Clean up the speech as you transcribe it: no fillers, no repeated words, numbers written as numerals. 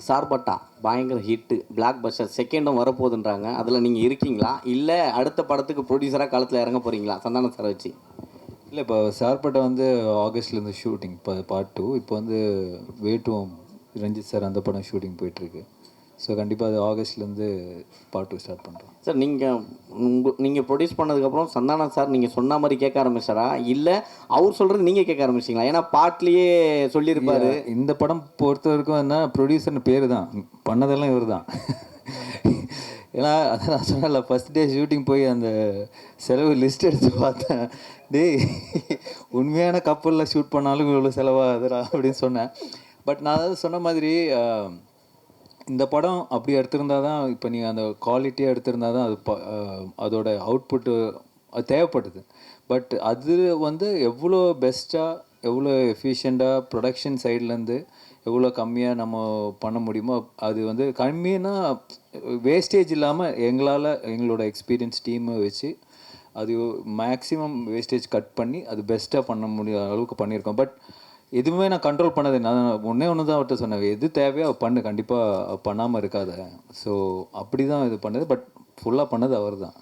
சார்பட்டா பயங்கர hit, black Bastar செகண்டும் வரப்போகுதுன்றாங்க. அதில் நீங்கள் இருக்கீங்களா, இல்லை அடுத்த படத்துக்கு ப்ரொடியூசராக காலத்தில் இறங்க போகிறீங்களா சந்தானம் சாரை வச்சு? இல்லை, இப்போ சார்பட்டா வந்து ஆகஸ்ட்லேருந்து ஷூட்டிங், இப்போ பார்ட் 2. இப்போ வந்து வேட்டுவம் ரஞ்சித் சார் அந்த படம் ஷூட்டிங் போயிட்டுருக்கு. ஸோ கண்டிப்பாக அது ஆகஸ்ட்லேருந்து பார்ட் 2 ஸ்டார்ட் பண்ணுறோம். சார், நீங்கள் ப்ரொடியூஸ் பண்ணதுக்கப்புறம் சந்தானம் சார் நீங்கள் சொன்ன மாதிரி கேட்க ஆரம்பிச்சாரா, இல்லை அவர் சொல்கிறது நீங்கள் கேட்க ஆரம்பிச்சிங்களா? ஏன்னா பாட்லேயே சொல்லியிருப்பாரு. இந்த படம் பொறுத்த வரைக்கும் என்ன, ப்ரொடியூசர்னு பேர் தான், பண்ணதெல்லாம் இவர் தான். ஏன்னா அதான் நான் சொன்னல, ஃபஸ்ட் டே ஷூட்டிங் போய் அந்த செலவு லிஸ்ட் எடுத்து பார்த்தேன். டேய், உண்மையான கப்பலில் ஷூட் பண்ணாலும் இவ்வளோ செலவாகுதுடா அப்படின்னு சொன்னேன். பட் நான் அதாவது சொன்ன மாதிரி இந்த படம் அப்படி எடுத்திருந்தா தான், இப்போ நீங்கள் அந்த குவாலிட்டியாக எடுத்திருந்தா தான் அது அதோட அவுட்புட்டு அது தேவைப்படுது. பட் அது வந்து எவ்வளோ பெஸ்ட்டாக, எவ்வளோ எஃபிஷியண்ட்டாக ப்ரொடக்ஷன் சைட்லேருந்து எவ்வளோ கம்மியாக நம்ம பண்ண முடியுமோ, அது வந்து கம்மின்னா வேஸ்டேஜ் இல்லாமல் எங்களால் எங்களோட எக்ஸ்பீரியன்ஸ் டீமை வச்சு அது மேக்ஸிமம் வேஸ்டேஜ் கட் பண்ணி அது பெஸ்ட்டாக பண்ண முடிய அளவுக்கு பண்ணியிருக்கோம். பட் எதுவுமே நான் கண்ட்ரோல் பண்ணது, நான் ஒன்றே ஒன்று தான் அவர்கிட்ட சொன்னேன், எது தேவையோ பண்ணு, கண்டிப்பாக பண்ணாமல் இருக்காத. ஸோ அப்படி தான் இது பண்ணது. பட் ஃபுல்லாக பண்ணது அவர் தான்.